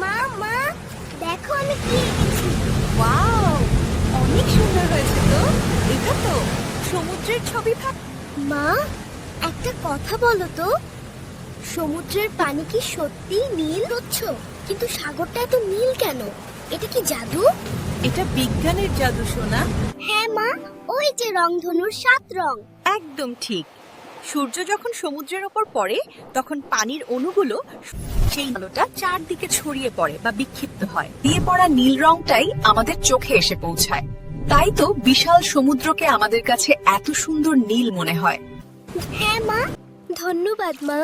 মা মা দেখো আমি কি এঁকেছি। ওয়াও, অনেক সুন্দর হয়েছে তো। এটা তো সমুদ্রের ছবি। মা একটা কথা বলো তো, সমুদ্রের পানি কি সত্যি নীল হচ্ছে? কিন্তু সাগরটা এত নীল কেন? এটা কি জাদু? এটা বিজ্ঞানের জাদু সোনা। হ্যাঁ মা, ওই যে রংধনুর 7 রং। একদম ঠিক। সূর্য যখন সমুদ্রের ওপর পড়ে তখন পানির অণুগুলো সেই আলোটা চারদিকে ছড়িয়ে পড়ে বা বিক্ষিপ্ত হয়। দিয়ে পড়া নীল রংটাই আমাদের চোখে এসে পৌঁছায়। তাই তো বিশাল সমুদ্রকে আমাদের কাছে এত সুন্দর নীল মনে হয়। হ্যাঁ মা, ধন্যবাদ মা।